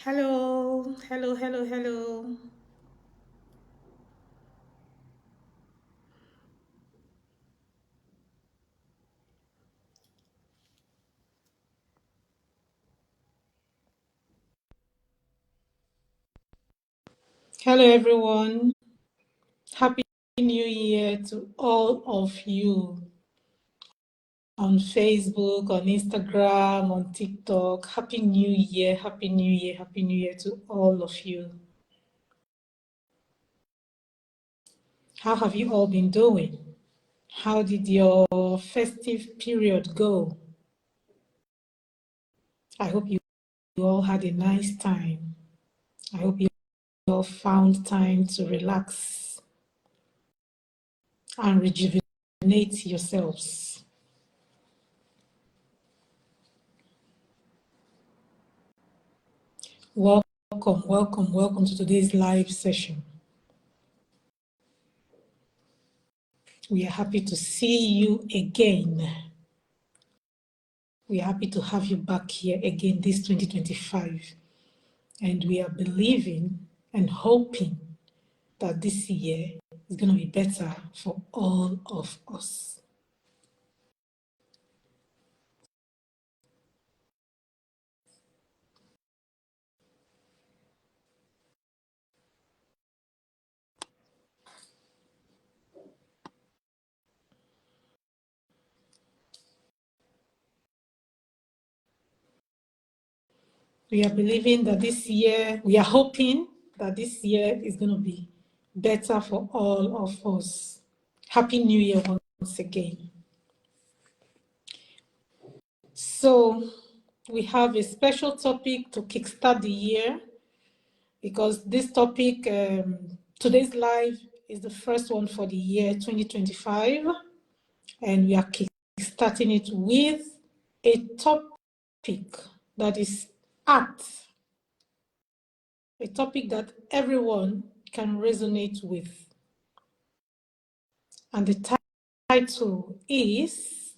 Hello, hello, hello, hello. Hello, everyone. Happy New Year to all of you on Facebook, on Instagram, on TikTok. Happy New Year, Happy New Year, Happy New Year to all of you. How have you all been doing? How did your festive period go? I hope you all had a nice time. I hope you all found time to relax and rejuvenate yourselves. Welcome, welcome, welcome to today's live session. We are happy to see you again. We are happy to have you back here again this 2025. And we are believing and hoping that this year is going to be better for all of us. We are believing that this year, we are hoping that this year is going to be better for all of us. Happy New Year once again. So we have a special topic to kickstart the year because this topic, today's live is the first one for the year 2025, and we are kickstarting it with a topic that is art, a topic that everyone can resonate with. And the title is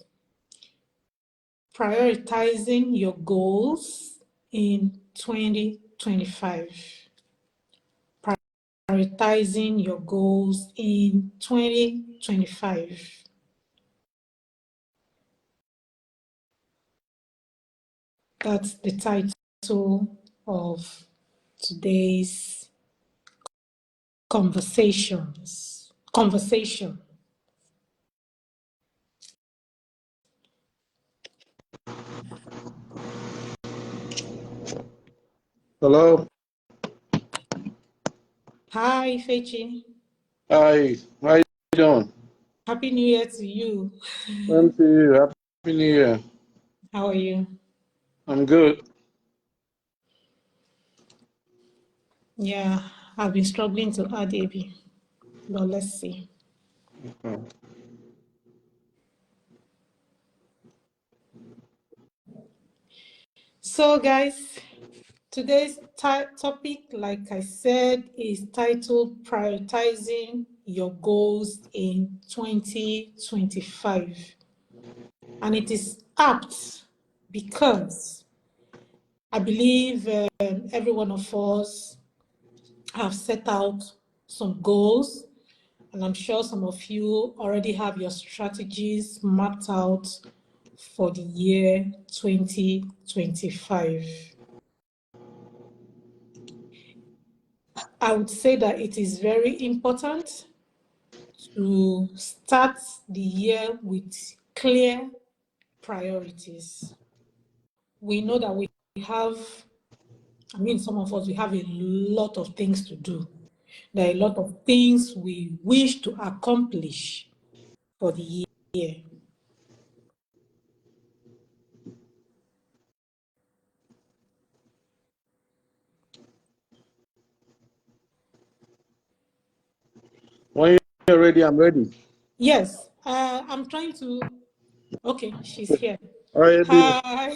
Prioritizing Your Goals in 2025. Prioritizing your goals in 2025. That's the title of today's conversation. Hello. Hi, Fechi. Hi. How you doing? Happy New Year to you. Same to you. Happy New Year. How are you? I'm good. Yeah, I've been struggling to add AB, but let's see. Okay. So, guys, today's topic, like I said, is titled Prioritizing Your Goals in 2025. And it is apt because I believe every one of us have set out some goals, and I'm sure some of you already have your strategies mapped out for the year 2025. I would say that it is very important to start the year with clear priorities. We know that we have, some of us, we have a lot of things to do. There are a lot of things we wish to accomplish for the year. When you're ready, I'm ready. Yes, I'm trying to. Okay, she's here. How are you doing? Hi.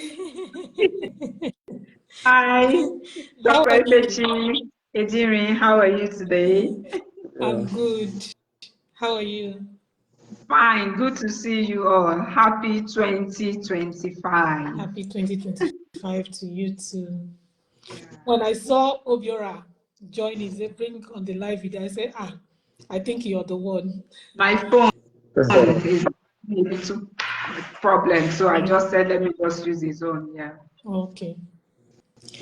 Hi, How Dr. are you? Efechi Ejiri, how are you today? I'm good. How are you? Fine, good to see you all. Happy 2025. Happy 2025 to you too. When I saw Obiora joining, they bring on the live video, I said, I think you're the one. My phone is a little problem, so I just said, let me just use his own. Yeah. Okay.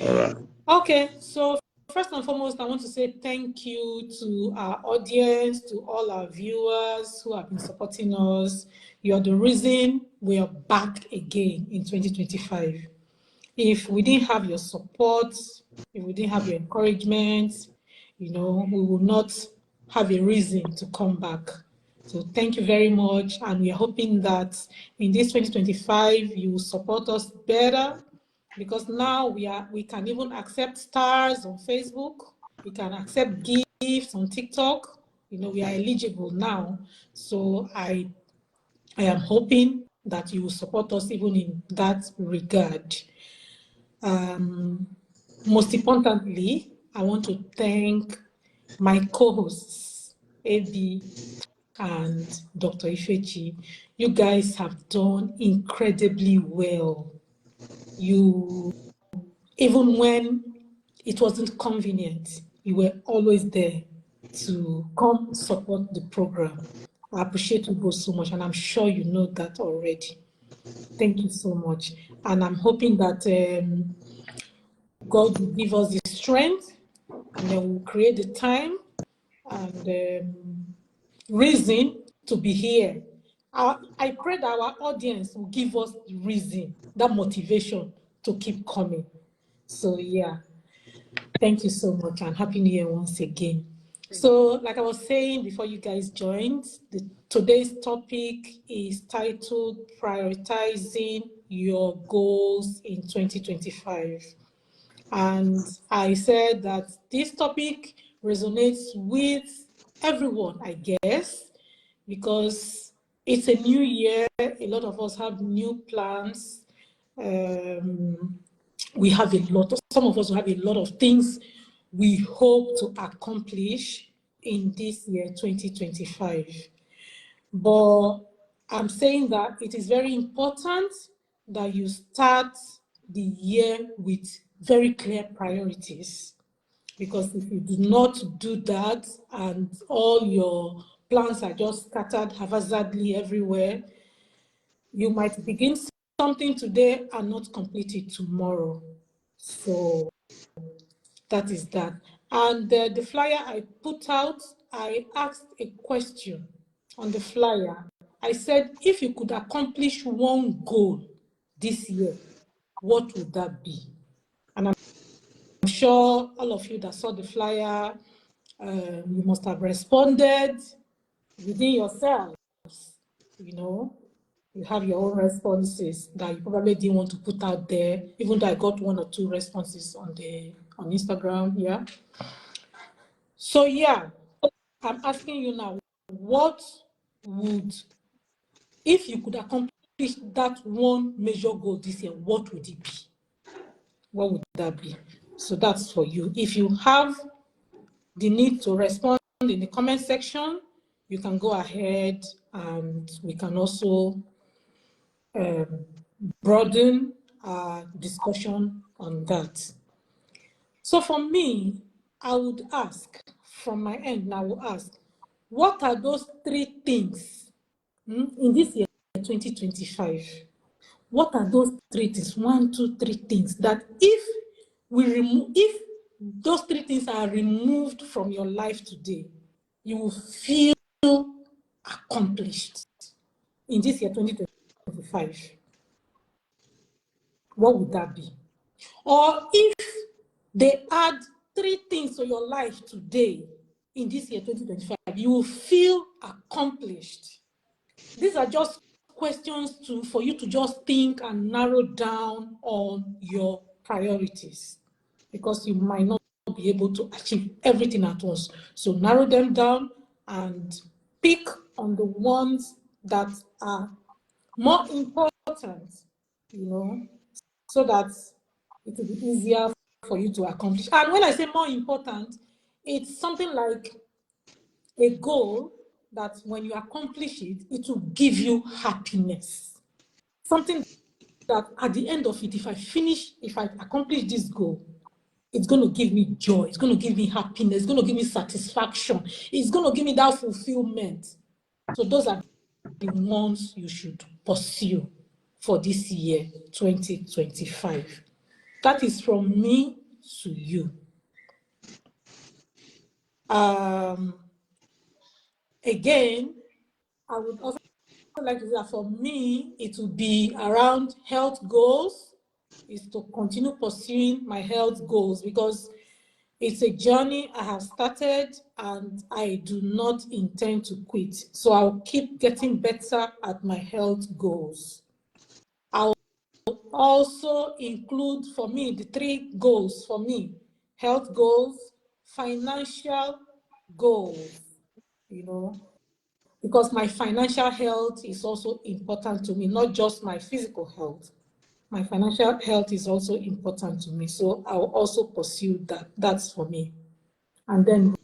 All right. Okay, so first and foremost, I want to say thank you to our audience, to all our viewers who have been supporting us. You are the reason we are back again in 2025. If we didn't have your support, if we didn't have your encouragement, we will not have a reason to come back. So thank you very much. And we are hoping that in this 2025, you will support us better, because now we can even accept stars on Facebook. We can accept gifts on TikTok. We are eligible now. So I am hoping that you will support us even in that regard. Most importantly, I want to thank my co-hosts, AB and Dr. Ifechi. You guys have done incredibly well. Even when it wasn't convenient, you were always there to come support the program. I appreciate you both so much, and I'm sure you know that already. Thank you so much. And I'm hoping that God will give us the strength, and then we'll create the time and reason to be here. I pray that our audience will give us the reason, that motivation to keep coming. So yeah, thank you so much, and Happy New Year once again. So like I was saying before you guys joined, today's topic is titled Prioritizing Your Goals in 2025. And I said that this topic resonates with everyone, I guess, because it's a new year. A lot of us have new plans. We have some of us have a lot of things we hope to accomplish in this year, 2025. But I'm saying that it is very important that you start the year with very clear priorities. Because if you do not do that and all your plans are just scattered haphazardly everywhere, you might begin something today and not complete it tomorrow. So that is that. And the flyer I put out, I asked a question on the flyer. I said, if you could accomplish one goal this year, what would that be? And I'm sure all of you that saw the flyer, you must have responded within yourselves. You have your own responses that you probably didn't want to put out there, even though I got 1 or 2 responses on Instagram. Yeah. So yeah, I'm asking you now, if you could accomplish that one major goal this year, what would it be? What would that be? So that's for you. If you have the need to respond in the comment section, you can go ahead, and we can also broaden our discussion on that. So for me, I would ask, from my end, I will ask, what are those 3 things in this year, 2025? What are those 3 things, 1, 2, 3 things that if those 3 things are removed from your life today, you will feel accomplished in this year, 2025? What would that be? Or if they add 3 things to your life today, in this year, 2025, you will feel accomplished. These are just questions for you to just think and narrow down on your priorities, because you might not be able to achieve everything at once. So narrow them down and pick on the ones that are more important, so that it will be easier for you to accomplish. And when I say more important, it's something like a goal that when you accomplish it, it will give you happiness. Something that at the end of it, if I accomplish this goal, it's going to give me joy. It's going to give me happiness. It's going to give me satisfaction. It's going to give me that fulfillment. So those are the ones you should pursue for this year, 2025. That is from me to you. Again, I would also like to say that for me, it will be around health goals, is to continue pursuing my health goals, because it's a journey I have started and I do not intend to quit. So I'll keep getting better at my health goals. I'll also include, for me, the 3 goals for me: health goals, financial goals, because my financial health is also important to me, not just my physical health. My financial health is also important to me, so I'll also pursue that. That's for me. And then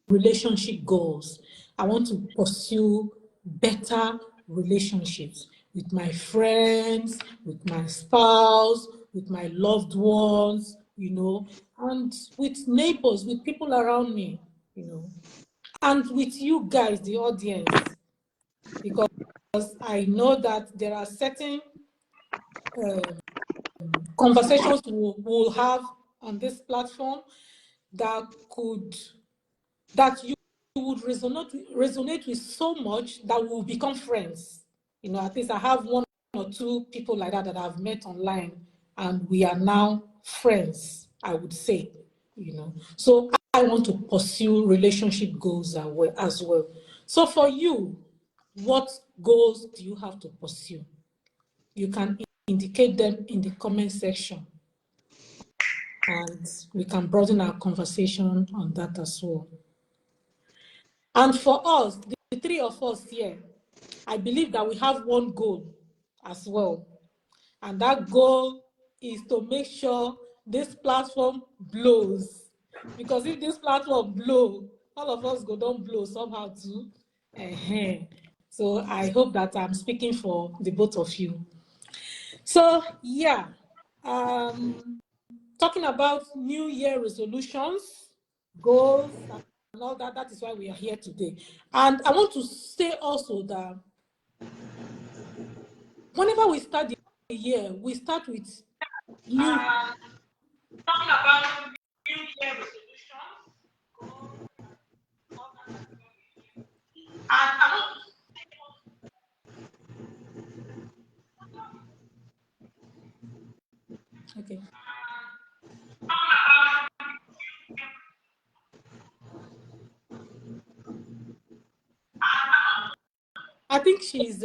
relationship goals. I want to pursue better relationships with my friends, with my spouse, with my loved ones, and with neighbors, with people around me, and with you guys, the audience, because I know that there are certain conversations we'll have on this platform that you would resonate with so much that we'll become friends. At least I have 1 or 2 people like that I've met online, and we are now friends, I would say. So I want to pursue relationship goals as well. So for you, what goals do you have to pursue? You can indicate them in the comment section, and we can broaden our conversation on that as well. And for us, the 3 of us here, I believe that we have one goal as well. And that goal is to make sure this platform blows. Because if this platform blows, all of us don't blow somehow too. So I hope that I'm speaking for the both of you. So yeah, talking about New Year resolutions, goals, and all that, that is why we are here today. And I want to say also that whenever we start the year, we start with new. Talking about New Year resolutions, goals, all that. And I want to okay. I think she's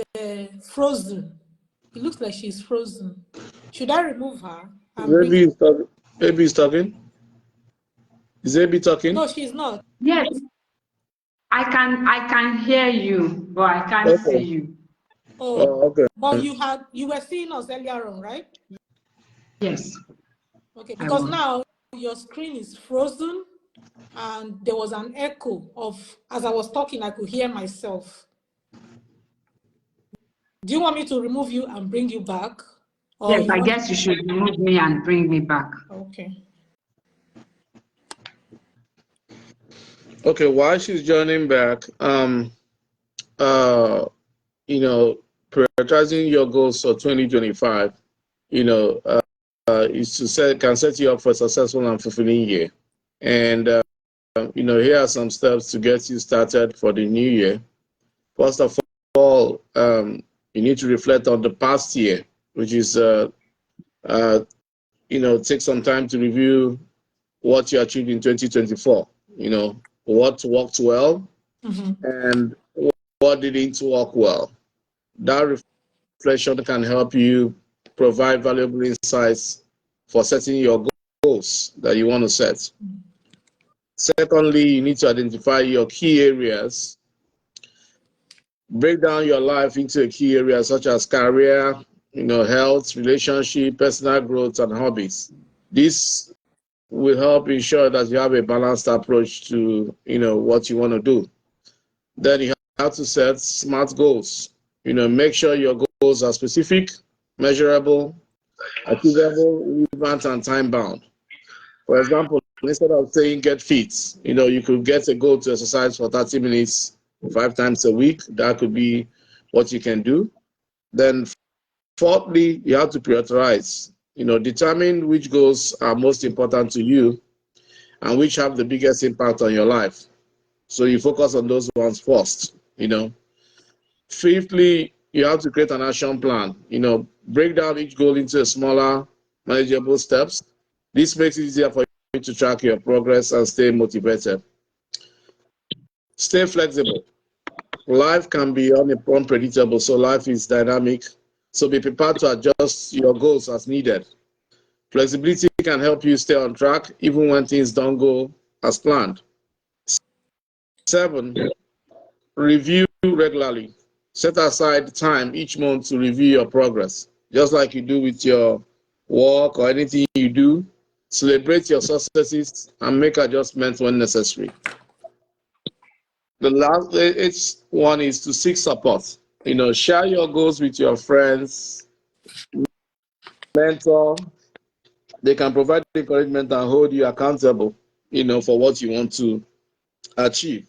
frozen. It looks like she's frozen. Should I remove her? Maybe he's talking. Is Abby talking? No, she's not. Yes, I can hear you, but I can't see you. Oh, okay. But you were seeing us earlier on, right? Yes. Okay, because now your screen is frozen, and there was an echo of, as I was talking, I could hear myself. Do you want me to remove you and bring you back? Or Yes, I guess you should remove me and bring me back. Okay. Okay, while she's joining back, prioritizing your goals for 2025, is to can set you up for a successful and fulfilling year. And here are some steps to get you started for the new year. First of all, you need to reflect on the past year, which is take some time to review what you achieved in 2024. What worked well, and what didn't work well. That reflection can help you provide valuable insights for setting your goals that you want to set. Secondly, you need to identify your key areas. Break down your life into key areas such as career, health, relationship, personal growth, and hobbies. This will help ensure that you have a balanced approach to, what you want to do. Then you have to set SMART goals. Make sure your goals are specific, measurable, achievable, relevant, and time-bound. For example, instead of saying get fit, you could get a goal to exercise for 30 minutes 5 times a week. That could be what you can do. Then fourthly, you have to prioritize. Determine which goals are most important to you and which have the biggest impact on your life. So you focus on those ones first. Fifthly, you have to create an action plan. Break down each goal into smaller, manageable steps. This makes it easier for you to track your progress and stay motivated. Stay flexible. Life can be unpredictable, so life is dynamic. So be prepared to adjust your goals as needed. Flexibility can help you stay on track even when things don't go as planned. 7, review regularly. Set aside time each month to review your progress, just like you do with your work or anything you do. Celebrate your successes and make adjustments when necessary. The last one is to seek support. Share your goals with your friends, mentor. They can provide encouragement and hold you accountable, for what you want to achieve.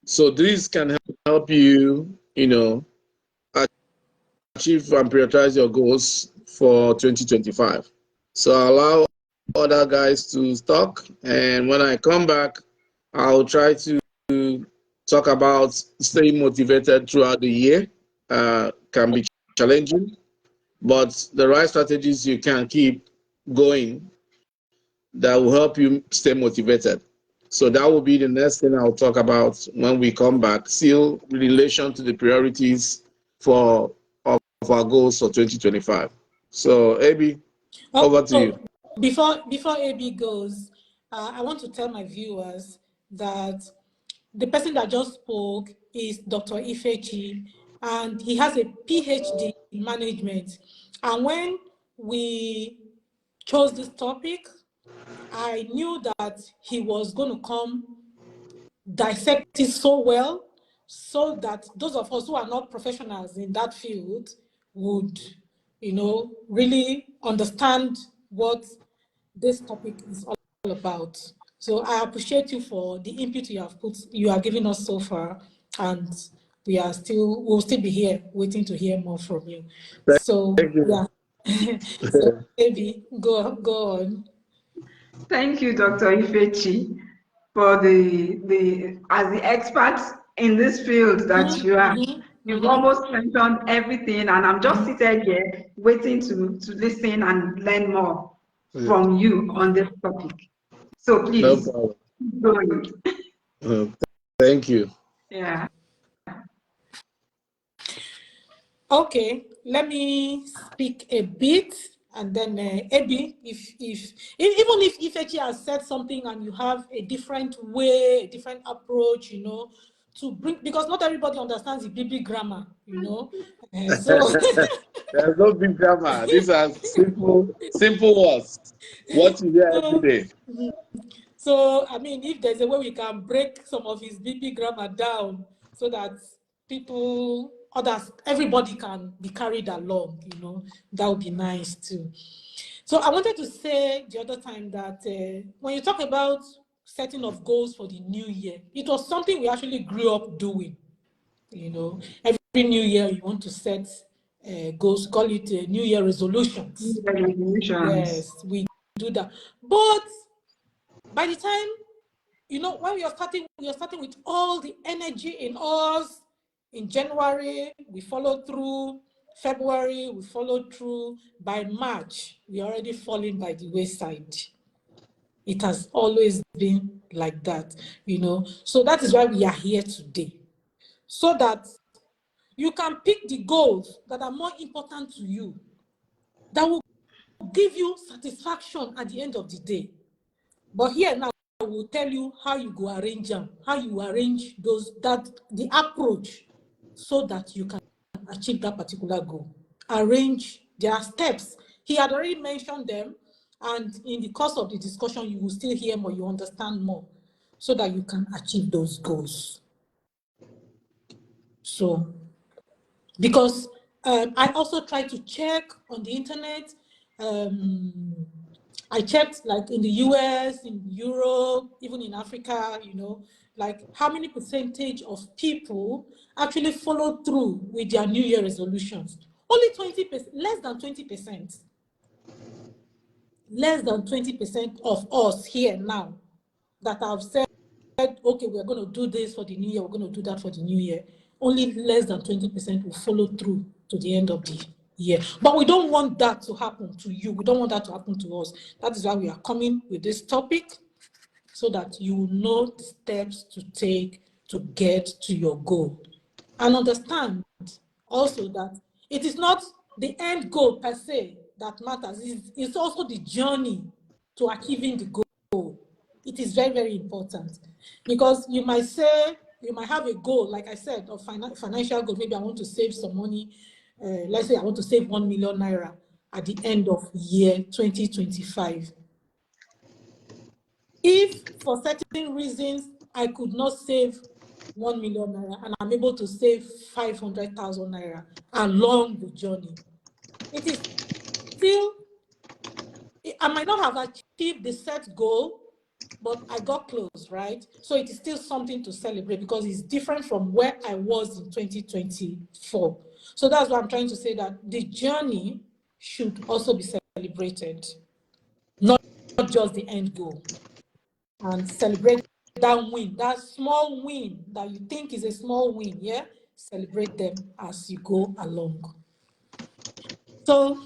So this can help you, achieve and prioritize your goals for 2025. So allow other guys to talk, and when I come back, I'll try to talk about staying motivated throughout the year. Can be challenging, but the right strategies you can keep going that will help you stay motivated. So that will be the next thing I'll talk about when we come back, still in relation to the priorities of our goals for 2025. So, AB, over to you. Before AB goes, I want to tell my viewers that the person that just spoke is Dr. Ifechi, and he has a PhD in management. And when we chose this topic, I knew that he was going to come dissect it so well, so that those of us who are not professionals in that field would, really understand what this topic is all about. So I appreciate you for the input you are giving us so far, and we'll still be here waiting to hear more from you. So yeah, so maybe go on. Thank you, Dr. Ifechi, for as the expert in this field that you are. You've almost mentioned everything, and I'm just seated here waiting to listen and learn more from you on this topic. So please, No problem. Go ahead. Thank you. Yeah. Okay, let me speak a bit, and then Ebi, even if Ifechi has said something and you have a different way, a different approach, to bring, because not everybody understands the BB grammar, so There's no big grammar. These are simple words. What you hear every day. So, I mean, if there's a way we can break some of his BP grammar down so that everybody can be carried along, that would be nice too. So I wanted to say the other time that when you talk about setting of goals for the new year, it was something we actually grew up doing. Every new year you want to set goals, call it New Year resolutions. Yes, we do that. But by the time, when we are starting with all the energy in us. In January, we followed through. February, we followed through. By March, we are already falling by the wayside. It has always been like that, So that is why we are here today. So that you can pick the goals that are more important to you, that will give you satisfaction at the end of the day. But here now, I will tell you how you go arrange them, how you arrange the approach, so that you can achieve that particular goal. Arrange their steps. He had already mentioned them, and in the course of the discussion, you will still hear more, you understand more, so that you can achieve those goals. So, because I also try to check on the internet, I checked, like in the US, in Europe, even in Africa, like how many percentage of people actually follow through with their New Year resolutions. Only 20%, less than 20%. Less than 20% of us here now that have said, okay, we're going to do this for the new year, we're going to do that for the new year. Only less than 20% will follow through to the end of the year. But we don't want that to happen to you. We don't want that to happen to us. That is why we are coming with this topic, so that you know the steps to take to get to your goal. And understand also that it is not the end goal per se that matters. It's also the journey to achieving the goal. It is very, very important, because you might say, you might have a goal, like I said, of financial goal. Maybe I want to save some money. Let's say I want to save 1 million naira at the end of year 2025. If for certain reasons I could not save 1 million naira and I'm able to save 500,000 naira along the journey, it is still, I might not have achieved the set goal, but I got close, right? So it is still something to celebrate, because it's different from where I was in 2024. So that's why I'm trying to say that the journey should also be celebrated, not just the end goal. And celebrate that win, that small win that you think is a small win, yeah? Celebrate them as you go along. So,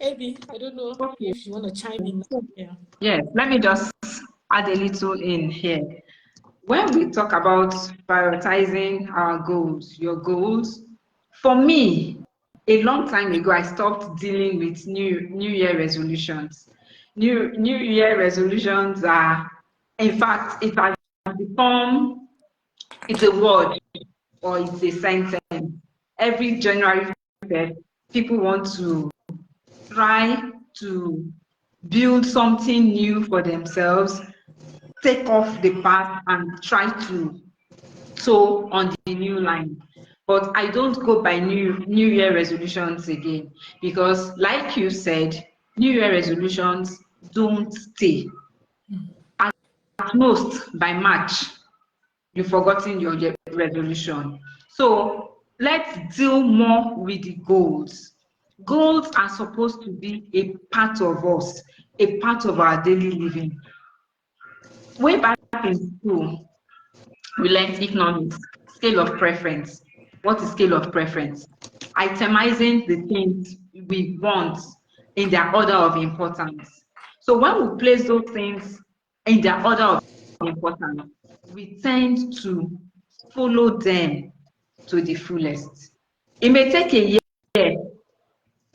Abby, I don't know if you want to chime in. Yeah. Yes, let me just add a little in here. When we talk about prioritizing our goals, your goals, for me, a long time ago, I stopped dealing with New Year resolutions. New Year resolutions are, in fact, it has become, it's a word or it's a sentence. Every January 5th, people want to try to build something new for themselves, take off the path and try to toe on the new line. But I don't go by New Year resolutions again, because like you said, New Year resolutions don't stay. At most, by March, you've forgotten your resolution. So let's deal more with the goals. Goals are supposed to be a part of us, a part of our daily living. Way back in school, we learned economics, scale of preference. What is scale of preference? Itemizing the things we want in their order of importance. So when we place those things in their order of importance, we tend to follow them to the fullest. It may take a year,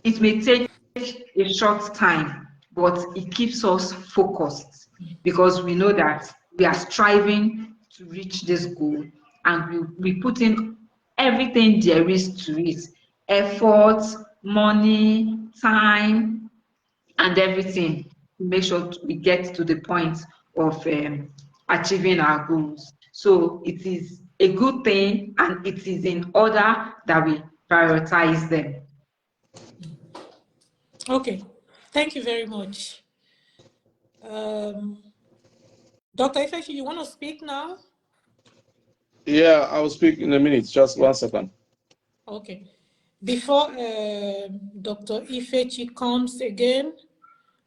it may take a short time, but it keeps us focused, because we know that we are striving to reach this goal, and we put in everything there is to it: effort, money, time, and everything to make sure we get to the point of achieving our goals. So it is a good thing, and it is in order that we prioritize them. Okay, thank you very much. Dr. Ifechi, you want to speak now? Yeah, I will speak in a minute. Just 1 second. Okay. Before Dr. Ifechi comes again,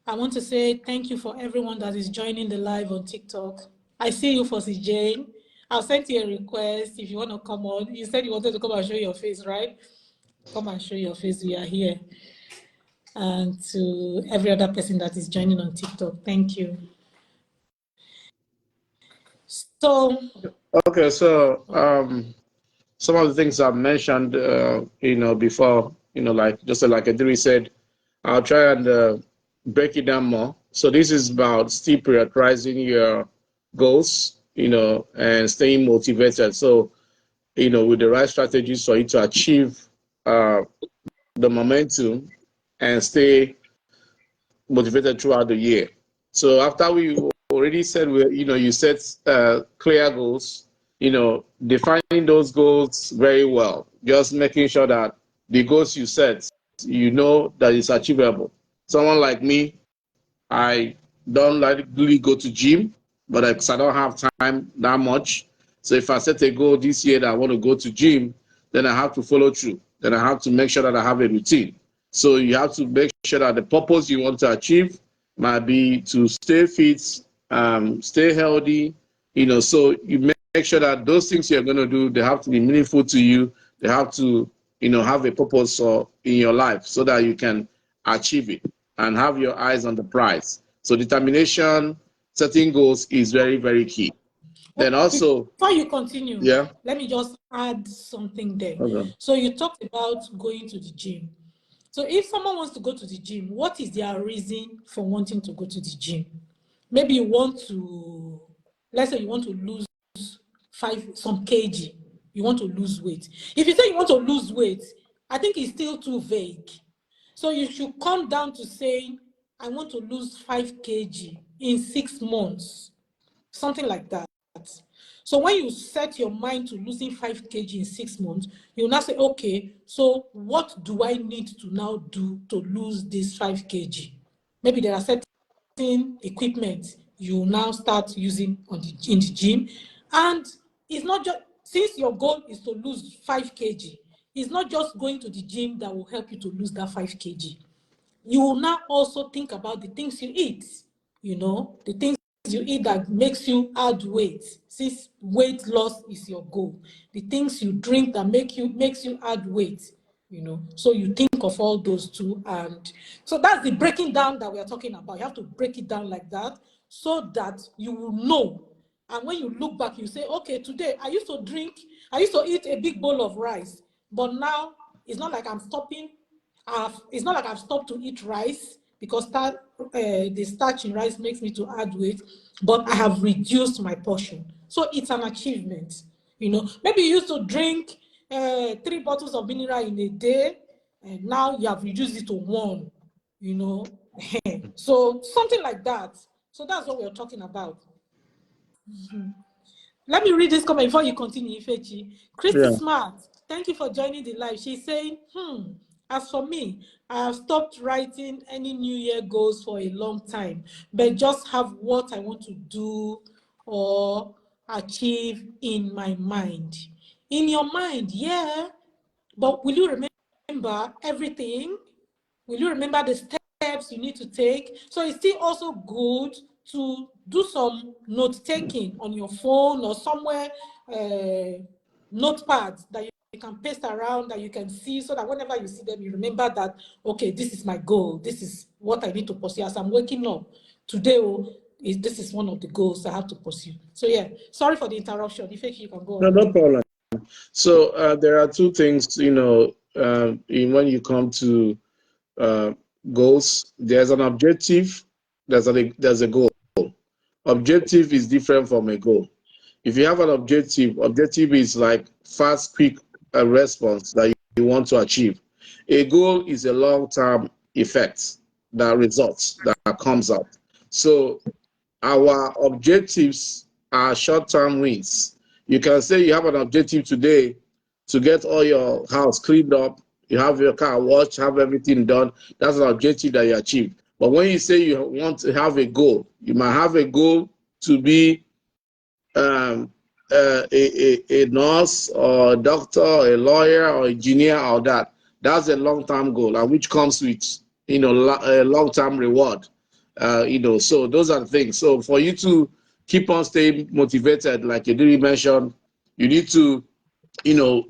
I want to say thank you for everyone that is joining the live on TikTok. I see you, Fossy Jane. I'll send you a request if you want to come on. You said you wanted to come and show your face, right? Come and show your face. We are here. And to every other person that is joining on TikTok, thank you. So, okay, so some of the things I've mentioned, before, like just like Adiri said, I'll try and break it down more. So this is about still prioritizing your goals, and staying motivated. So, with the right strategies for you to achieve the momentum and stay motivated throughout the year. So after we already said, you set clear goals, defining those goals very well, just making sure that the goals you set, that it's achievable. Someone like me, I don't really go to gym, but because I don't have time that much. So if I set a goal this year that I want to go to gym, then I have to follow through. Then I have to make sure that I have a routine. So you have to make sure that the purpose you want to achieve might be to stay fit, stay healthy, so you make sure that those things you're going to do, they have to be meaningful to you. They have to, have a purpose in your life so that you can achieve it and have your eyes on the prize. So determination, setting goals is very, very key. Then also, before you continue, yeah, let me just add something there. okay. So you talked about going to the gym. So if someone wants to go to the gym, what is their reason for wanting to go to the gym? Maybe you want to, let's say you want to lose some kg, you want to lose weight. If you say you want to lose weight, I think it's still too vague. So you should come down to saying, I want to lose 5 kg in 6 months, something like that. So when you set your mind to losing 5 kg in 6 months, you now say, okay, so what do I need to now do to lose this 5 kg? Maybe there are certain equipment you now start using in the gym. And it's not just, since your goal is to lose 5 kg, it's not just going to the gym that will help you to lose that 5 kg. You will now also think about the things you eat, the things you eat that makes you add weight, since weight loss is your goal. The things you drink that makes you add weight, So you think of all those two, and so that's the breaking down that we are talking about. You have to break it down like that so that you will know. And when you look back, you say, okay, today I used to eat a big bowl of rice, but now it's not like I'm stopping. It's not like I've stopped to eat rice because the starch in rice makes me to add weight, but I have reduced my portion. So it's an achievement. Maybe you used to drink 3 bottles of mineral in a day, and now you have reduced it to 1, So something like that. So that's what we're talking about. Let me read this comment before you continue, Ifechi. Christy Smart, thank you for joining the live. She's saying, as for me, I have stopped writing any New Year goals for a long time, but just have what I want to do or achieve in my mind. In your mind, yeah, but will you remember everything? Will you remember the steps you need to take? So it's still also good to do some note-taking on your phone or somewhere, notepads that you can paste around, that you can see, so that whenever you see them, you remember that, okay, this is my goal. This is what I need to pursue. As I'm waking up today, this is one of the goals I have to pursue. So yeah, sorry for the interruption. If you can go on. No problem. So there are 2 things, when you come to goals, there's an objective, there's a goal. Objective is different from a goal. If you have an objective is like fast, quick response that you want to achieve. A goal is a long-term effect, that results, that comes out. So our objectives are short-term wins. You can say you have an objective today to get all your house cleaned up, you have your car washed, have everything done. That's an objective that you achieve. But when you say you want to have a goal, you might have a goal to be a nurse or a doctor or a lawyer or engineer or that. That's a long-term goal, and which comes with a long-term reward. So those are the things. So for you to keep on staying motivated, like you did mention, you need to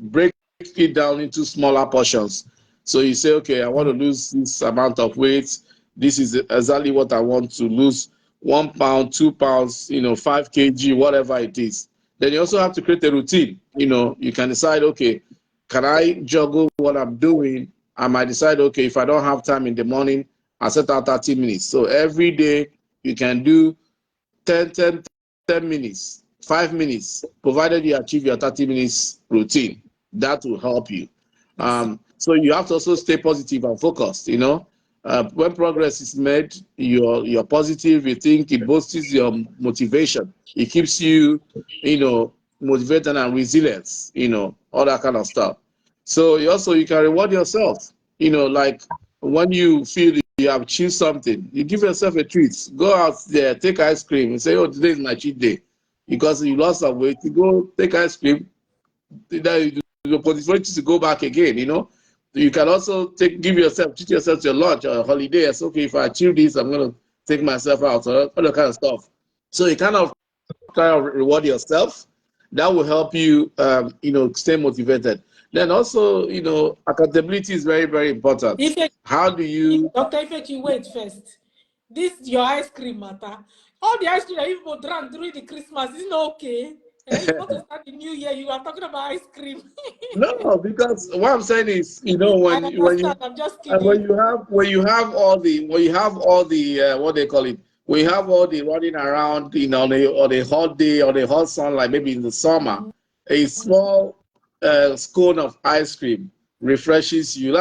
break it down into smaller portions. So you say, okay, I want to lose this amount of weight. This is exactly what I want to lose. 1 pound, 2 pounds, 5 kg, whatever it is. Then you also have to create a routine. You can decide, okay, can I juggle what I'm doing? I might decide, okay, if I don't have time in the morning, I set out 30 minutes. So every day you can do 10 minutes, 5 minutes, provided you achieve your 30 minutes routine. That will help you. So you have to also stay positive and focused. When progress is made, you're positive. You think it boosts your motivation. It keeps you, motivated and resilient. All that kind of stuff. So you can reward yourself. Like when you feel you have achieved something, you give yourself a treat. Go out there, take ice cream, and say, "Oh, today is my cheat day," because you lost some weight. You go take ice cream. The opportunity to go back again. You know, you can also treat yourself to your lunch or a holiday. It's okay, if I achieve this, I'm gonna take myself out, or all that kind of stuff. So you kind of try to reward yourself. That will help you, stay motivated. Then also, accountability is very, very important. How do you... Dr. Ifechi, wait first. This your ice cream matter. All the ice cream that you drank during the Christmas is not okay. You want to start the new year, you are talking about ice cream. No, because what I'm saying is, when I'm just kidding. when you have all the what they call it, when you have all the running around, on a hot day or the hot sunlight, maybe in the summer, a small scone of ice cream refreshes you,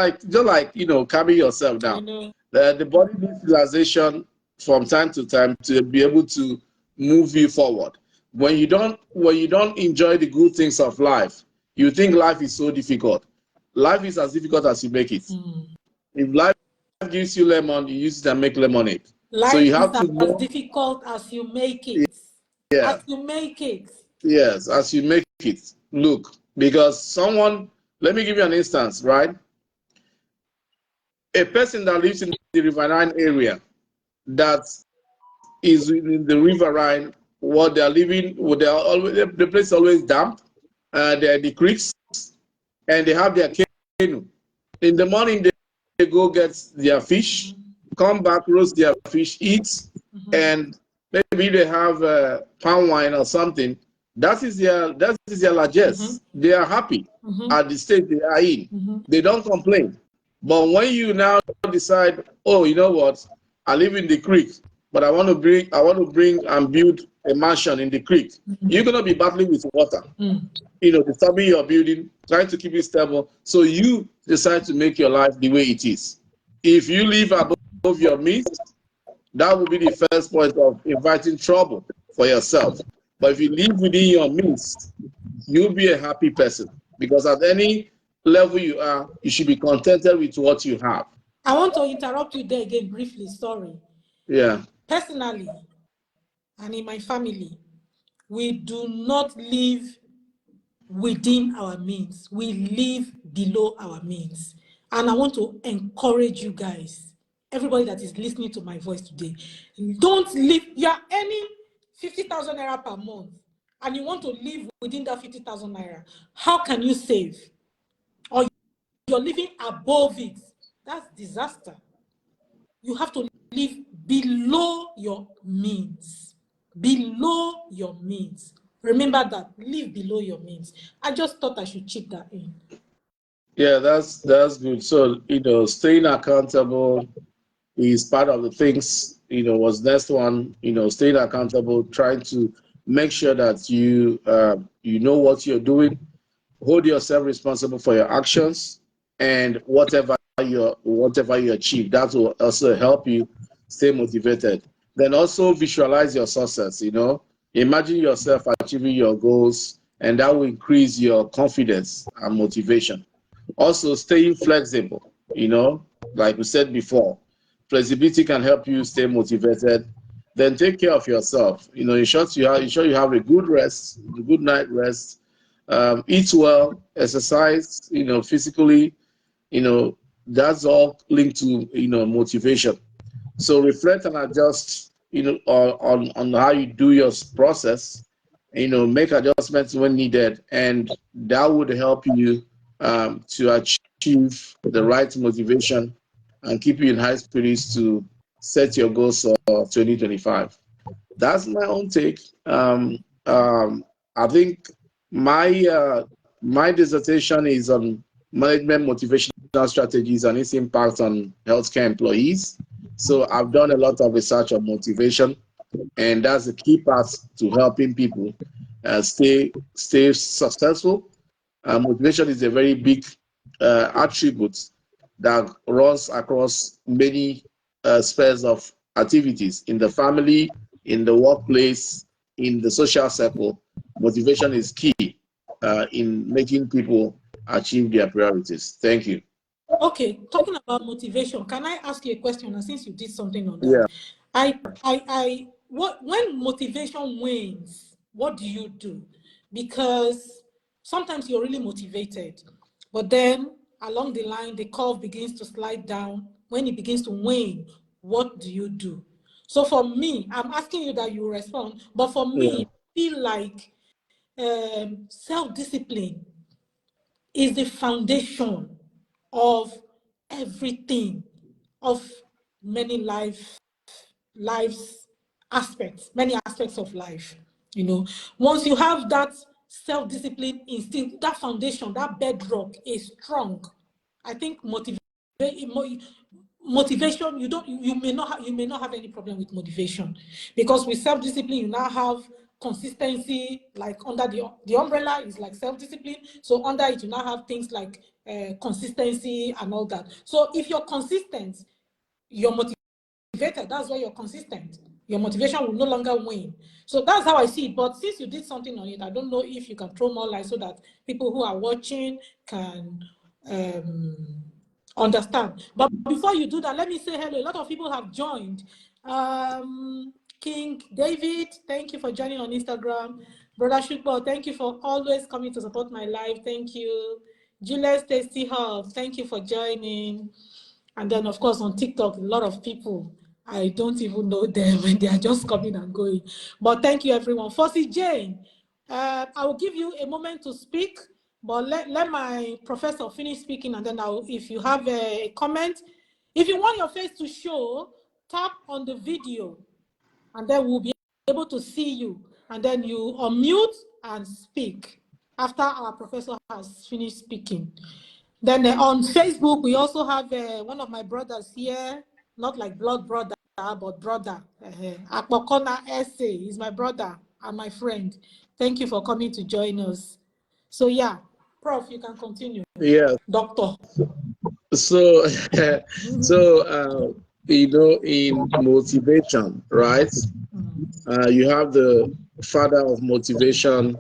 calming yourself down. The body needs relaxation from time to time to be able to move you forward. When you don't enjoy the good things of life, you think life is so difficult. Life is as difficult as you make it. If life gives you lemon, you use it and make lemonade. Life so you have is to as difficult as you make it. Yeah. As you make it. Yes, as you make it. Look, because let me give you an instance, right? A person that lives in the riverine area, that is in the riverine, what they're living, the place is always damp. There are the creeks, and they have their canoe. In the morning, they go get their fish, come back, roast their fish, eat, and maybe they have palm wine or something. That is their largesse. They are happy at the state they are in. They don't complain. But when you now decide, oh, you know what, I live in the creek, but I want to bring and build a mansion in the creek, you're gonna be battling with water. Disturbing your building, trying to keep it stable. So you decide to make your life the way it is. If you live above your means, that will be the first point of inviting trouble for yourself. But if you live within your means, you'll be a happy person, because at any level you are, you should be contented with what you have. I want to interrupt you there again briefly, sorry. Yeah. Personally, and in my family, we do not live within our means. We live below our means. And I want to encourage you guys, everybody that is listening to my voice today, don't live, you are earning 50,000 naira per month, and you want to live within that 50,000 naira. How can you save? Or you're living above it. That's disaster. You have to live below your means. Below your means. Remember that. Live below your means. I just thought I should chip that in. Yeah, that's good. So, staying accountable is part of the things, was next one, staying accountable, trying to make sure that you know what you're doing, hold yourself responsible for your actions, and whatever you achieve, that will also help you stay motivated. Then also visualize your success. Imagine yourself achieving your goals, and that will increase your confidence and motivation. Also, staying flexible, like we said before, flexibility can help you stay motivated. Then take care of yourself. Ensure you have a good rest, a good night rest. Eat well, exercise, physically, that's all linked to, motivation. So reflect and adjust, on how you do your process, make adjustments when needed, and that would help you to achieve the right motivation and keep you in high spirits to set your goals for 2025. That's my own take. I think my dissertation is on management motivational strategies and its impact on healthcare employees. So I've done a lot of research on motivation, and that's the key part to helping people stay successful. Motivation is a very big attribute that runs across many spheres of activities in the family, in the workplace, in the social circle. Motivation is key in making people achieve their priorities. Thank you. Okay, talking about motivation, can I ask you a question? And since you did something on Yeah. that, when motivation wanes, what do you do? Because sometimes you're really motivated, but then along the line, the curve begins to slide down. When it begins to wane, what do you do? So for me, I'm asking you that you respond, but for me, I feel like self-discipline is the foundation of everything, of many lives aspects, many aspects of life. You know, once you have that self-discipline instinct, that foundation, that bedrock is strong. I think motivation, you may not have any problem with motivation, because with self-discipline you now have consistency. Like under the umbrella is like self-discipline, so under it you now have things like consistency and all that. So if you're consistent, you're motivated, that's why you're consistent. Your motivation will no longer wane. So that's how I see it. But since you did something on it, I don't know if you can throw more light so that people who are watching can understand. But before you do that, let me say hello. A lot of people have joined. King David, thank you for joining on Instagram. Brother Shukbo, thank you for always coming to support my live. Thank you. Julius Tasty Hub, thank you for joining. And then, of course, on TikTok, a lot of people, I don't even know them when they are just coming and going. But thank you, everyone. Fossey Jane, I will give you a moment to speak, but let my professor finish speaking, and then if you have a comment, if you want your face to show, tap on the video, and then we'll be able to see you. And then you unmute and speak after our professor has finished speaking. Then on Facebook, we also have one of my brothers here, not like blood brother, but brother. Akpokona Essay is my brother and my friend. Thank you for coming to join us. So yeah, Prof, you can continue. Yeah. Doctor. So, you know, in motivation, right? You have the father of motivation,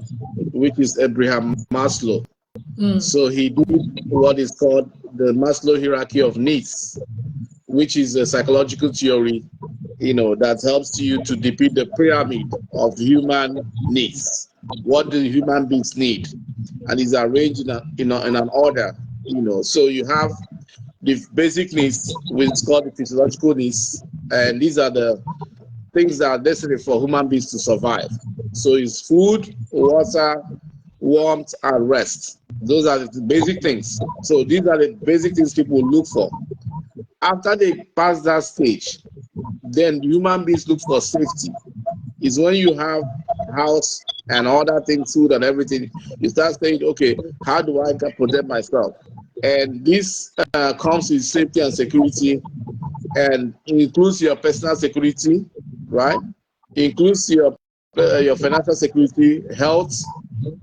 which is Abraham Maslow. So he did what is called the Maslow hierarchy of needs, which is a psychological theory, you know, that helps you to depict the pyramid of human needs. What do human beings need? And is arranged in an order, you know. So you have the basic needs, which is called the physiological needs, and these are the things that are necessary for human beings to survive. So it's food, water, warmth, and rest. Those are the basic things. So these are the basic things people look for. After they pass that stage, then human beings look for safety. It's when you have house and other things, food and everything, you start saying, okay, how do I protect myself? And this comes with safety and security, and includes your personal security, right? Includes your financial security, health,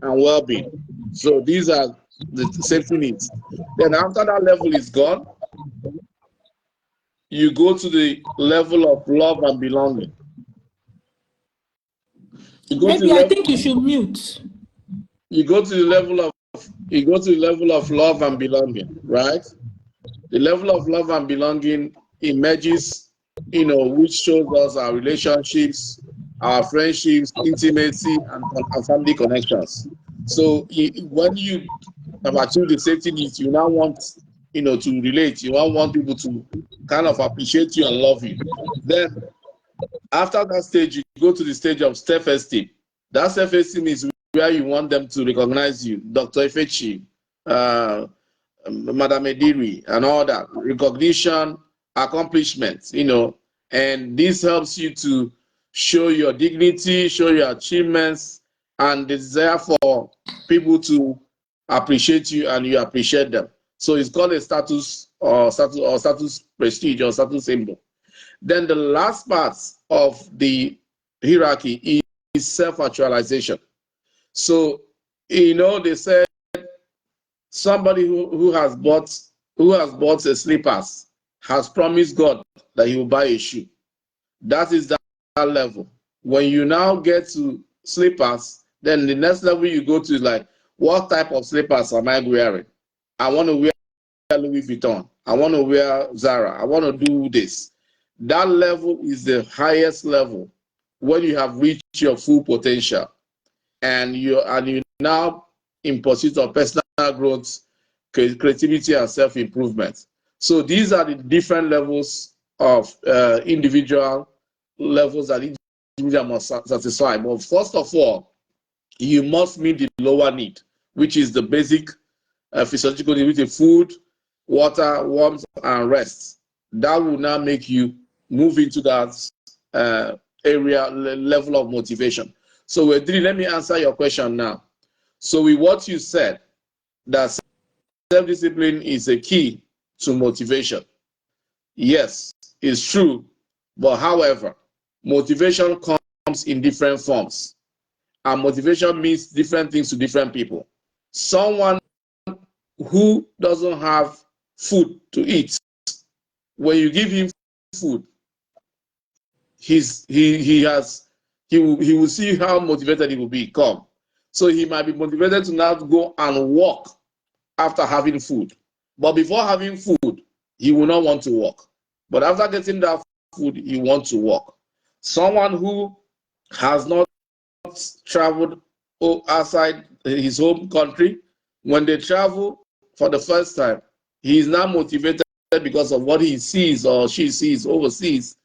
and well-being. So these are the safety needs. Then after that level is gone, you go to the level of love and belonging. Maybe I think you should mute. You go to the level of love and belonging, right? The level of love and belonging emerges, you know, which shows us our relationships, our friendships, intimacy, and family connections. So when you have achieved the safety needs, you now want, you know, to relate. You now want people to kind of appreciate you and love you. Then after that stage, you go to the stage of self-esteem. That self-esteem is where you want them to recognize you, Dr. Ifechi, Madam Ediri, and all that. Recognition, accomplishments, you know, and this helps you to show your dignity, show your achievements, and the desire for people to appreciate you and you appreciate them. So it's called a status prestige or status symbol. Then the last part of the hierarchy is self-actualization. So, you know, they said somebody who has bought a slippers has promised God that he will buy a shoe. That is that level. When you now get to slippers, then the next level you go to is like, what type of slippers am I wearing? I want to wear wear Louis Vuitton. I want to wear Zara. I want to do this. That level is the highest level when you have reached your full potential, and you now in pursuit of personal growth, creativity, and self-improvement. So these are the different levels of individual levels that individual must satisfy. But first of all, you must meet the lower need, which is the basic physiological need, which is food, water, warmth, and rest. That will now make you move into that area level of motivation. So Wedri, let me answer your question now. So with what you said, that self-discipline is a key to motivation. Yes, it's true. But however, motivation comes in different forms. And motivation means different things to different people. Someone who doesn't have food to eat, when you give him food, he will see how motivated he will become. So he might be motivated to now go and walk after having food. But before having food, he will not want to walk. But after getting that food, he wants to walk. Someone who has not traveled outside his home country, when they travel for the first time, he is now motivated because of what he sees or she sees overseas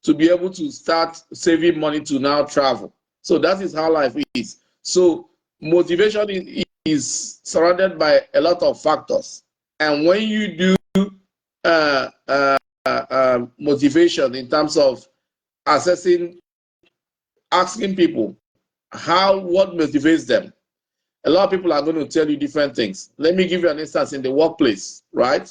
to be able to start saving money to now travel. So that is how life is. So motivation is surrounded by a lot of factors. And when you do motivation in terms of asking people what motivates them, a lot of people are going to tell you different things. Let me give you an instance in the workplace, right?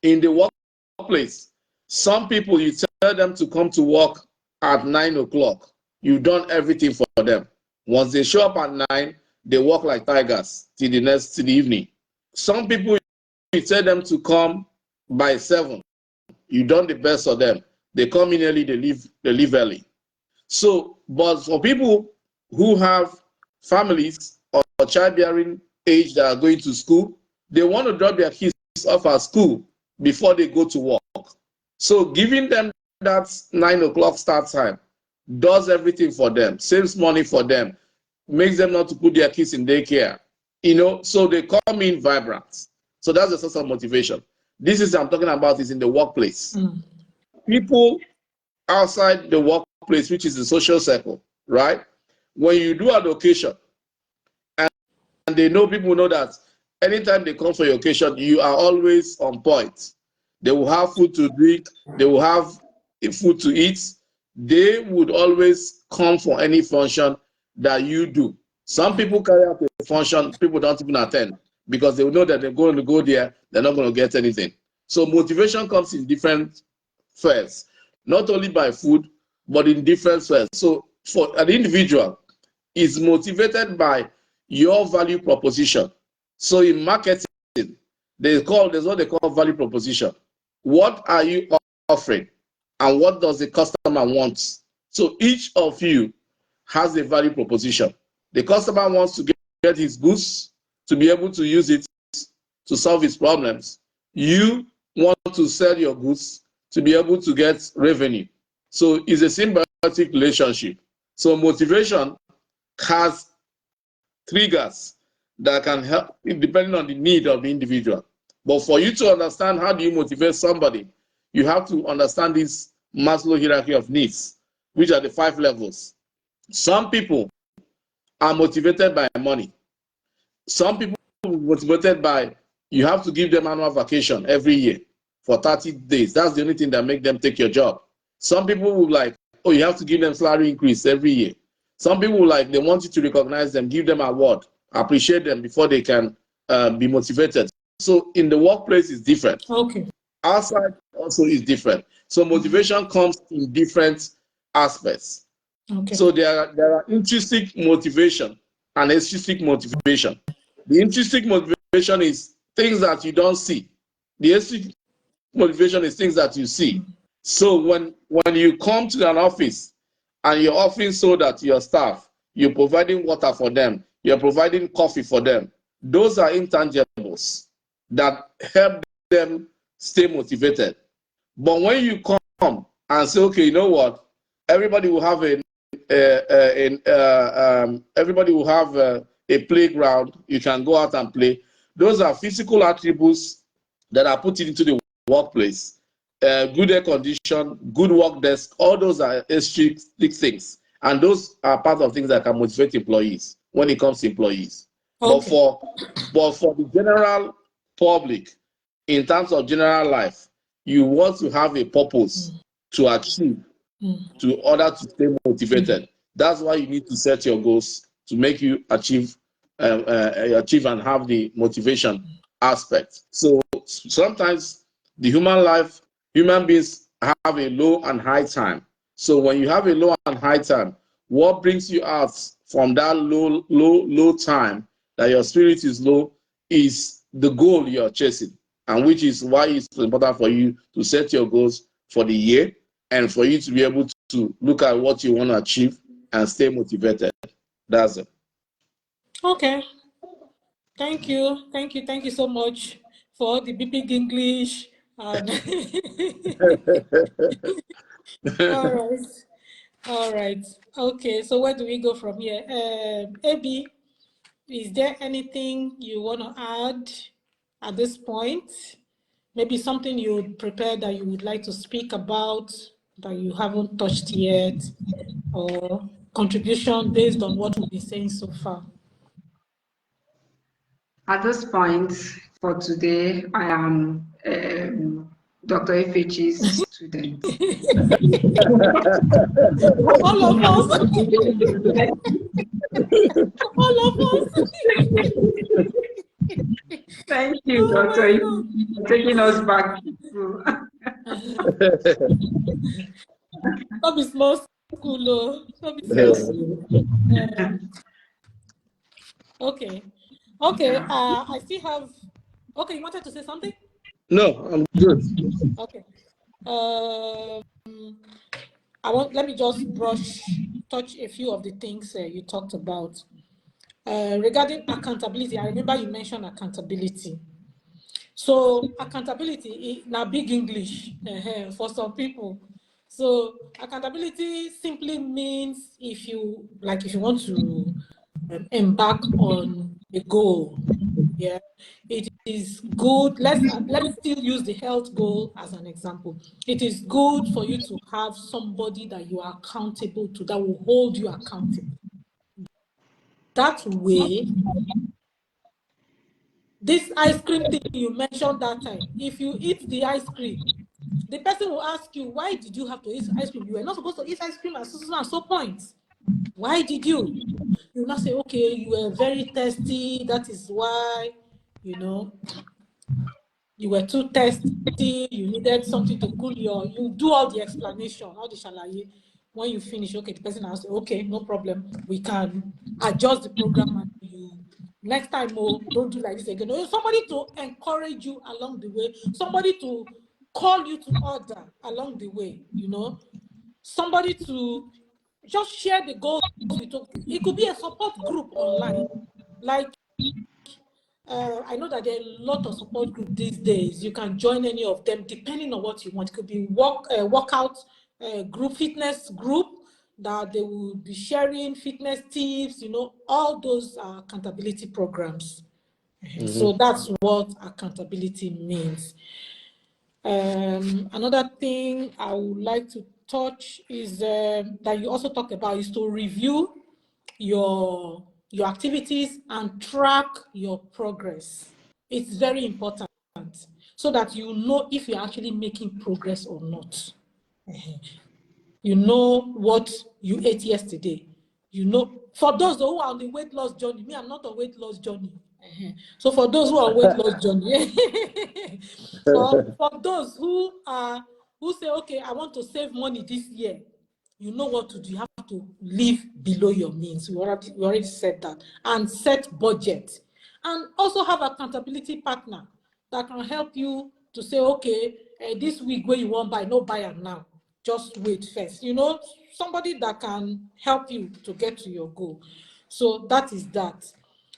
In the workplace, some people, you tell them to come to work at 9 o'clock. You've done everything for them. Once they show up at 9, they work like tigers till the evening. Some people, you tell them to come by 7. You've done the best for them. They come in early, they leave early. So, but for people who have families or childbearing age that are going to school, they want to drop their kids off at school before they go to work. So giving them that 9 o'clock start time does everything for them, saves money for them, makes them not to put their kids in daycare. So they come in vibrant. So that's the source of motivation. This is I'm talking about is in the workplace. People outside the workplace, which is the social circle, right? When you do an occasion, and people know that anytime they come for your occasion, you are always on point. They will have food to drink, they will have food to eat. They would always come for any function that you do. Some people carry out a function, people don't even attend because they will know that they're going to go there, they're not going to get anything. So motivation comes in different spheres, not only by food, but in different spheres. So for an individual, is motivated by your value proposition. So in marketing, there's what they call value proposition. What are you offering? And what does the customer want? So each of you has a value proposition. The customer wants to get his goods, to be able to use it to solve his problems. You want to sell your goods to be able to get revenue. So it's a symbiotic relationship. So motivation has triggers that can help depending on the need of the individual. But for you to understand how do you motivate somebody, you have to understand this Maslow hierarchy of needs, which are the 5 levels. Some people are motivated by money. Some people are motivated by you have to give them annual vacation every year for 30 days. That's the only thing that makes them take your job. Some people will like, oh, you have to give them salary increase every year. Some people will like, they want you to recognize them, give them an award, appreciate them before they can be motivated. So in the workplace is different. Okay. Outside also is different. So motivation comes in different aspects. Okay. So there are intrinsic motivation and extrinsic motivation. The intrinsic motivation is things that you don't see. The extrinsic motivation is things that you see. So when you come to an office and you're offering soda to your staff, you're providing water for them, you're providing coffee for them, those are intangibles that help them stay motivated. But when you come and say, okay, you know what, everybody will have everybody will have a playground. You can go out and play. Those are physical attributes that are put into the workplace. Good air condition, good work desk, all those are extrinsic things. And those are part of things that can motivate employees when it comes to employees. Okay. But for the general public, in terms of general life, you want to have a purpose to achieve, to order to stay motivated. That's why you need to set your goals to make you achieve and have the motivation aspect. So sometimes the human beings have a low and high time. So when you have a low and high time, what brings you out from that low time, that your spirit is low, is the goal you're chasing, and which is why it's important for you to set your goals for the year and for you to be able to look at what you want to achieve and stay motivated. That's it. Okay. Thank you. Thank you so much for the big English. And All right. Okay, so where do we go from here? Abby, is there anything you want to add at this point? Maybe something you prepared that you would like to speak about that you haven't touched yet, or contribution based on what we've been saying so far? At this point for today, I am Dr. Ifechi's student. All of us. All of us. Thank you, Dr. Ifechi, for taking us back to school. That is small school. Okay. I still have. Okay, you wanted to say something? No, I'm good. Okay. Let me just touch a few of the things you talked about. Regarding accountability, I remember you mentioned accountability. So accountability is now big English for some people. So accountability simply means if you want to embark on a goal, yeah, it is good. Let's still use the health goal as an example. It is good for you to have somebody that you are accountable to, that will hold you accountable. That way, this ice cream thing you mentioned that time, if you eat the ice cream, the person will ask you, why did you have to eat ice cream? You were not supposed to eat ice cream at so points. Why did you? You will not say, okay, you were very thirsty, that is why, you were too thirsty, you needed something to cool you do all the explanation, all the shalaye. When you finish, okay, the person will say, okay, no problem, we can adjust the program and next time, don't do like this again. Somebody to encourage you along the way, somebody to call you to order along the way, somebody to just share the goals with you. It could be a support group online. Like, I know that there are a lot of support groups these days. You can join any of them depending on what you want. It could be workout group, fitness group, that they will be sharing fitness tips, all those are accountability programs. So that's what accountability means. Another thing I would like to touch is that you also talked about is to review your activities and track your progress. It's very important so that you know if you're actually making progress or not. You know what you ate yesterday. For those who are on the weight loss journey, me, I'm not on weight loss journey. So for those who are on weight loss journey, for those who say, okay, I want to save money this year, you know what to do. You have to live below your means. We already said that. And set budget. And also have accountability partner that can help you to say, okay, this week where you want buy, no buy it now. Just wait first. Somebody that can help you to get to your goal. So that is that.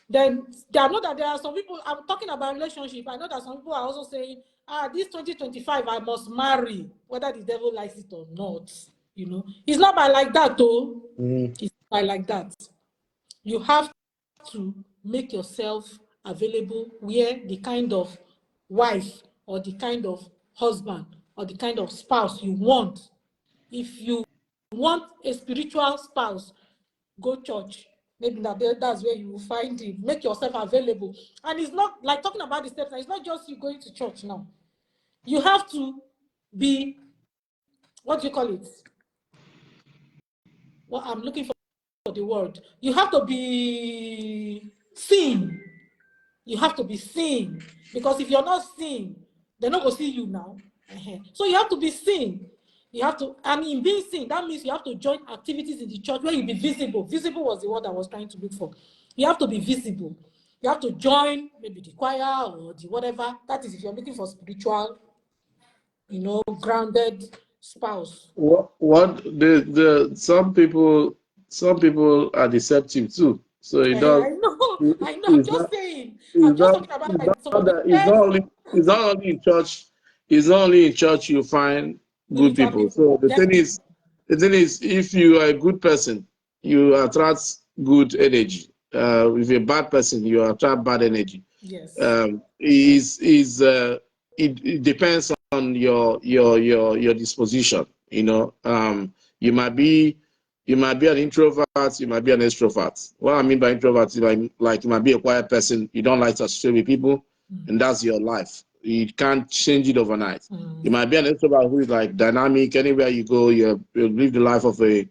Then I know that there are some people, I'm talking about relationship. I know that some people are also saying, this 2025, I must marry, whether the devil likes it or not. You know, it's not by like that, though. It's by like that. You have to make yourself available where the kind of wife or the kind of husband or the kind of spouse you want. If you want a spiritual spouse, go church. Maybe that's where you will find it. Make yourself available. And it's not like talking about the steps. It's not just you going to church now. You have to be, what do you call it? Well, I'm looking for the word. You have to be seen. You have to be seen. Because if you're not seen, they're not going to see you now. So you have to be seen. You have to, and in being seen, that means you have to join activities in the church where you be visible. Visible was the word I was trying to look for. You have to be visible. You have to join maybe the choir or the whatever. That is if you're looking for spiritual, you know, grounded spouse. What the some people are deceptive too. So it does. I know. I'm just saying. I'm just talking about like some of the it's not only in church. It's not only in church you find good people. So the thing is, if you are a good person, you attract good energy. If you're a bad person, you attract bad energy. Yes. It depends on your disposition. You know, you might be an introvert, you might be an extrovert. What I mean by introvert is like you might be a quiet person, you don't like to associate with people, and that's your life. You can't change it overnight. You might be an extrovert who is like dynamic. Anywhere you go, you live the life of a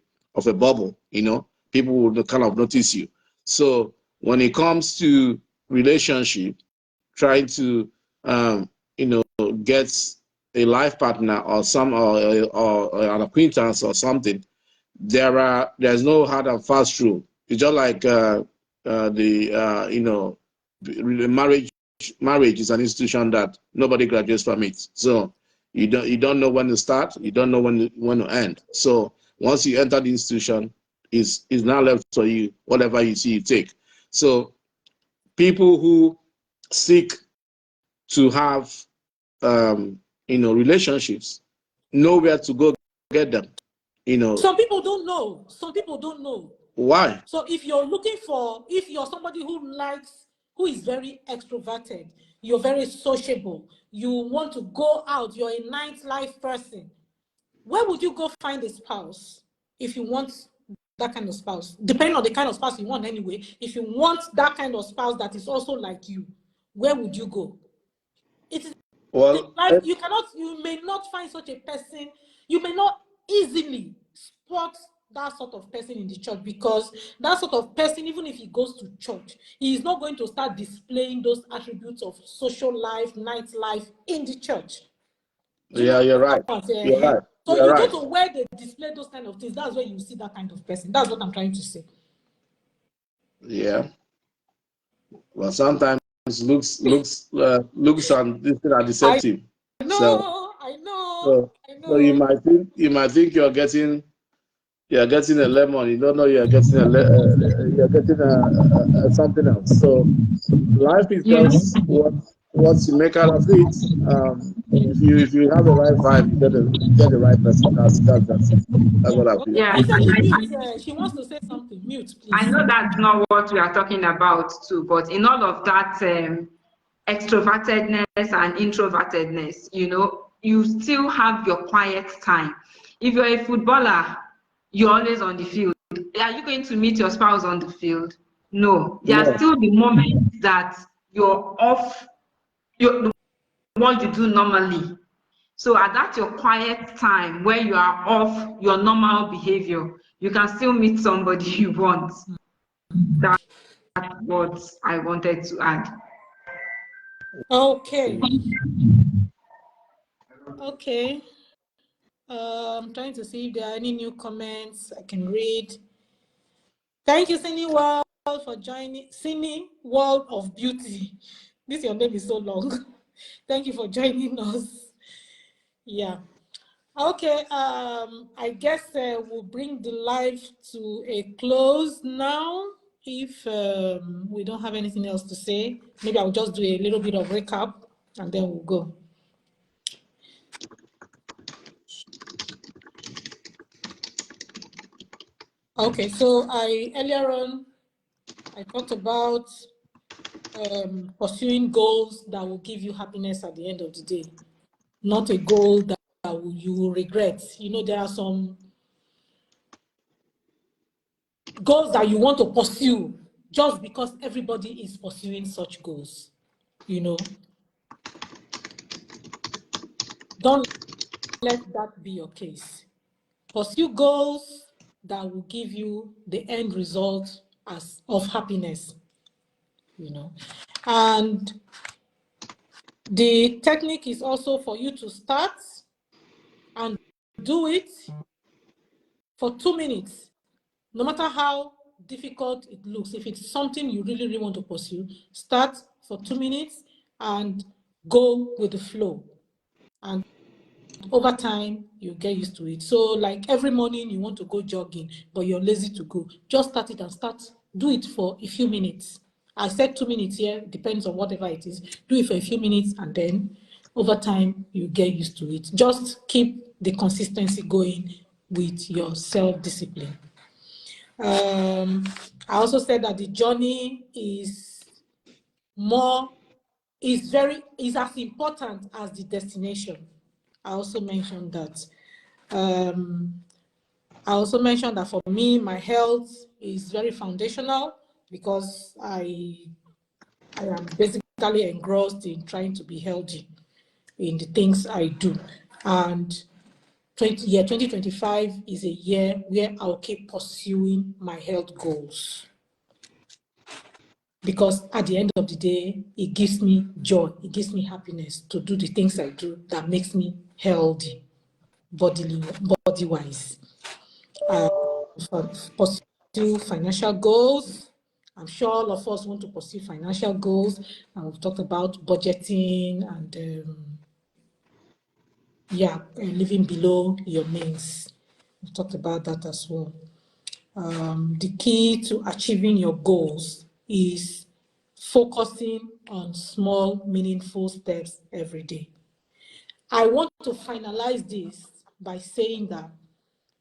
bubble. You know, people will kind of notice you. So when it comes to relationship, trying to get a life partner or an acquaintance or something, there's no hard and fast rule. It's just like marriage is an institution that nobody graduates from it. So you don't know when to start, you don't know when to end. So once you enter the institution, is now left for you. Whatever you see, you take. So people who seek to have relationships know where to go get them. Some people don't know. Some people don't know. Why? So if you're somebody who is very extroverted, you're very sociable, you want to go out, you're a nightlife person, where would you go find a spouse if you want that kind of spouse? Depending on the kind of spouse you want anyway, if you want that kind of spouse that is also like you, where would you go? You may not find such a person, you may not easily spot that sort of person in the church, because that sort of person, even if he goes to church, he is not going to start displaying those attributes of social life, nightlife in the church. You're right. You're right. So you go to where they display those kind of things, that's where you see that kind of person. That's what I'm trying to say. Yeah. Well, sometimes looks and this thing are deceptive. I know. So you might think you're getting a lemon. You don't know you're getting something else. So life is just what you make out of it. If you have the right vibe, you get the right person. That's what I feel. Yeah. She wants to say something. Mute, please. I know that's not what we are talking about too, but in all of that extrovertedness and introvertedness, you still have your quiet time. If you're a footballer, you're always on the field. Are you going to meet your spouse on the field? No. There are still the moments that you're off what you do normally. So at that your quiet time where you are off your normal behavior, you can still meet somebody you want. That's what I wanted to add. Okay. I'm trying to see if there are any new comments I can read. Thank you, Cine World, for joining. Cine World of Beauty. Your name is so long. Thank you for joining us. Yeah. Okay. I guess we'll bring the live to a close now. if we don't have anything else to say, maybe I'll just do a little bit of recap and then we'll go. Okay, so earlier on, I talked about pursuing goals that will give you happiness at the end of the day, not a goal that you will regret. You know, there are some goals that you want to pursue just because everybody is pursuing such goals, you know. Don't let that be your case. Pursue goals that will give you the end result of happiness, you know. And the technique is also for you to start and do it for 2 minutes, no matter how difficult it looks. If it's something you really, really want to pursue, start for 2 minutes and go with the flow. And over time, you get used to it. So like every morning you want to go jogging, but you're lazy to go, just start it and do it for a few minutes. I said 2 minutes here, depends on whatever it is. Do it for a few minutes and then over time, you get used to it. Just keep the consistency going with your self-discipline. I also said that the journey is as important as the destination. I also mentioned that. I also mentioned that for me, my health is very foundational because I am basically engrossed in trying to be healthy in the things I do. And 2025 is a year where I'll keep pursuing my health goals. Because at the end of the day, it gives me joy, it gives me happiness to do the things I do that makes me healthy, body-wise. Pursue financial goals. I'm sure all of us want to pursue financial goals. And we've talked about budgeting and living below your means. We've talked about that as well. The key to achieving your goals is focusing on small, meaningful steps every day. I want to finalize this by saying that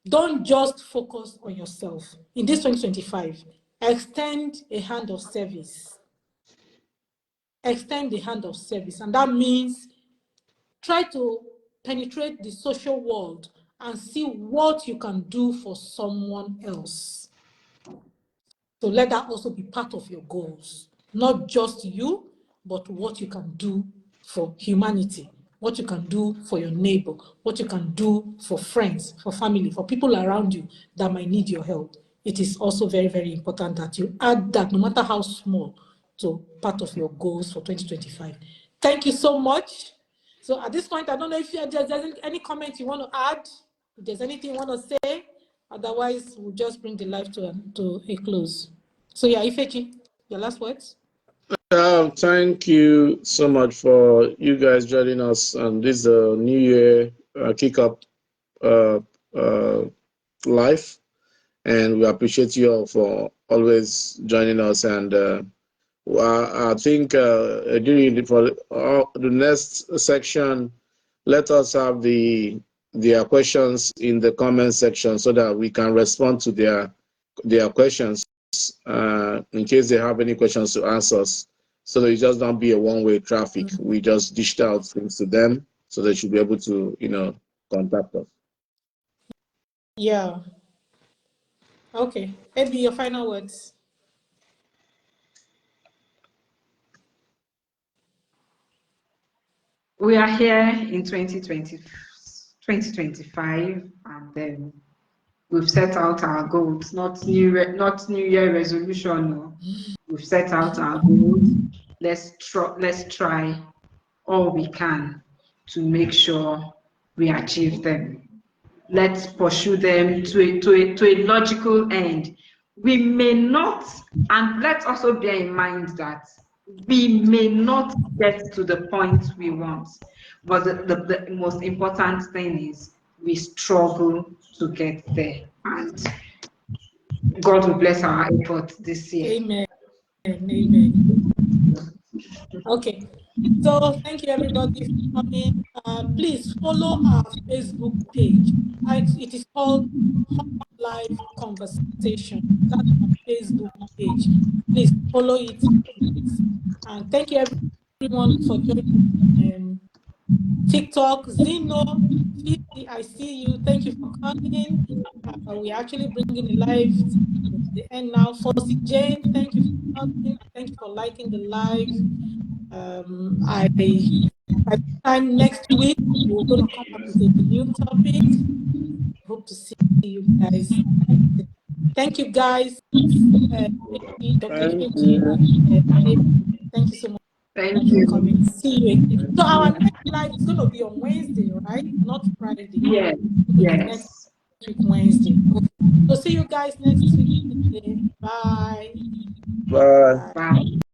don't just focus on yourself. In this 2025, extend a hand of service. Extend the hand of service. And that means try to penetrate the social world and see what you can do for someone else. So let that also be part of your goals. Not just you, but what you can do for humanity, what you can do for your neighbor, what you can do for friends, for family, for people around you that might need your help. It is also very, very important that you add that, no matter how small, to part of your goals for 2025. Thank you so much. So at this point, I don't know if there's any comment you want to add, if there's anything you want to say. Otherwise, we'll just bring the live to a close. So yeah, Ifechi, your last words? Thank you so much for you guys joining us on this New Year kick-up live. And we appreciate you all for always joining us. And I think during the next section, let us have their questions in the comment section so that we can respond to their questions in case they have any questions to answer us, so that it just don't be a one-way traffic. We just dished out things to them so they should be able to, contact us. Yeah. Okay. Maybe your final words. We are here in 2025, and then we've set out our goals, not New Year resolution. No. We've set out our goals. Let's try all we can to make sure we achieve them. Let's pursue them to a logical end. We may not, and let's also bear in mind that we may not get to the point we want, but the most important thing is we struggle to get there. And God will bless our efforts this year. Amen. Amen. Okay. So thank you everybody for coming. Please follow our Facebook page. It is called Hot Live Conversation. That's our Facebook page. Please follow it, please. And thank you everyone for joining. TikTok, Zeno, I see you. Thank you for coming. We're actually bringing it live to the end now. Fossey Jane, thank you for coming. Thank you for liking the live. By the time next week, we're going to come up with a new topic. Hope to see you guys. Thank you, guys. Dr. Thank you so much. Thank you. For coming. See you again. So our next live is going to be on Wednesday, right? Not Friday. Yes. Next week, Wednesday. So see you guys next week. Bye. Bye. Bye.